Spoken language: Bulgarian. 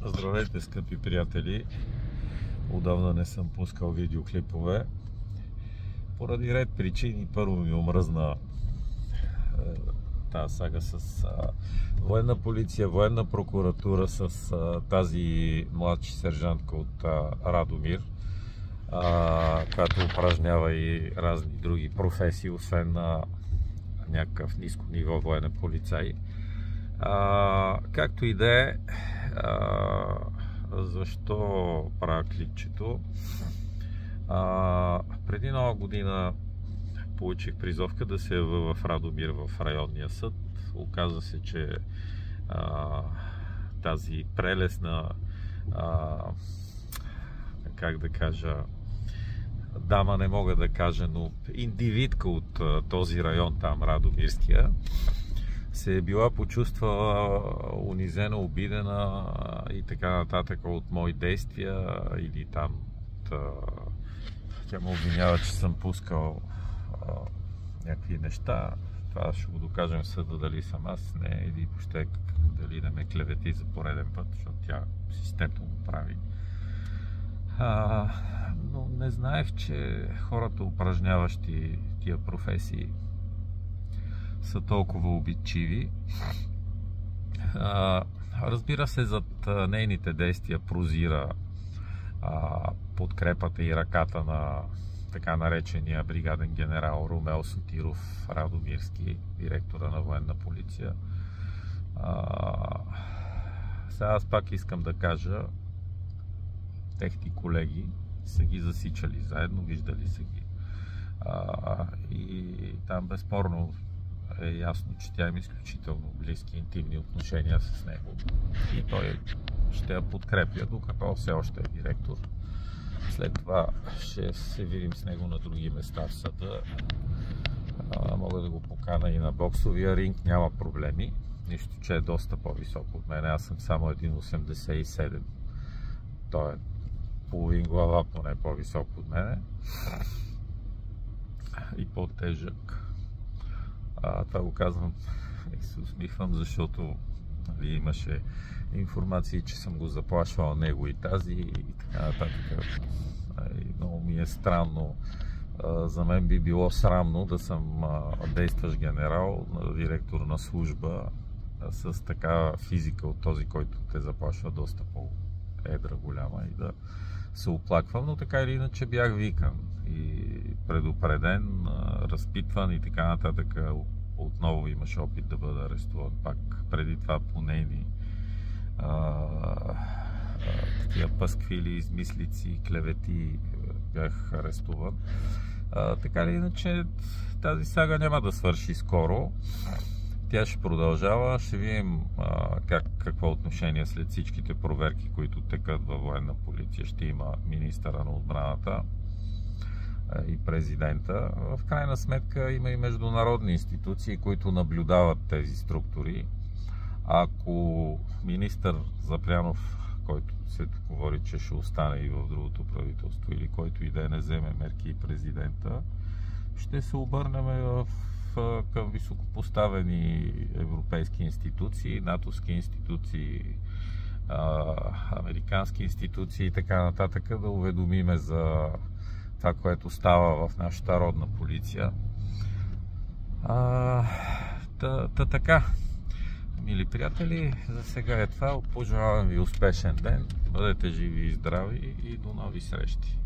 Здравейте, скъпи приятели! Отдавна не съм пускал видеоклипове. Поради ред причини. Първо ми омръзна тази сага с военна полиция, военна прокуратура, с тази младши сержантка от Радомир, която упражнява и разни други професии, освен на някакъв ниско ниво военен полицай. Както и да е, защо правя клипчето? Преди Нова година получих призовка да се явя в Радомир, в районния съд. Оказа се, че тази прелесна, как да кажа, дама не мога да кажа, но индивидка от този район, там Радомирския, се е била почувствала унизена, обидена и така нататък от мои действия, или там тя ме обвинява, че съм пускал някакви неща. Това ще го докажем в съда, дали съм аз, не, или въобще дали да ме клевети за пореден път, защото тя системно го прави. Но не знаех, че хората, упражняващи тия професии, са толкова обидчиви. Разбира се, зад нейните действия прозира подкрепата и ръката на така наречения бригаден генерал Румел Сотиров Радомирски, директора на военна полиция. Сега аз пак искам да кажа, техни колеги са ги засичали заедно, виждали са ги. И там безспорно е ясно, че тя има изключително близки, интимни отношения с него. И той ще я подкрепя, докато все още е директор. След това ще се видим с него на други места в съда. Мога да го покана и на боксовия ринг, няма проблеми. Нищо, че е доста по-висок от мен. Аз съм само 1,87. Той е половин глава поне по-висок от мене. И по-тежък. Това го казвам и се усмихвам, защото имаше информации, че съм го заплашвал него и тази, и така нататък. Много ми е странно. За мен би било срамно да съм действащ генерал, директор на служба с такава физика от този, който те заплашва, доста по-едра, голяма, и да се оплаквам, но така или иначе бях викан и предупреден, разпитван и така нататък. Отново имаше опит да бъда арестуван пак. Преди това по нейни такива пасквили, измислици, клевети бях арестуван. Така или иначе тази сага няма да свърши скоро. Тя ще продължава. Ще видим какво отношение след всичките проверки, които текат във военна полиция, ще има министъра на отбраната и президента. В крайна сметка има и международни институции, които наблюдават тези структури. Ако министър Запрянов, който се говори, че ще остане и в другото правителство, или който и да не вземе мерки, и президента, ще се обърнем към високопоставени европейски институции, натовски институции, американски институции и така нататък, да уведомиме за това, което става в нашата родна полиция. Така, мили приятели, за сега е това. Пожелавам ви успешен ден, бъдете живи и здрави и до нови срещи!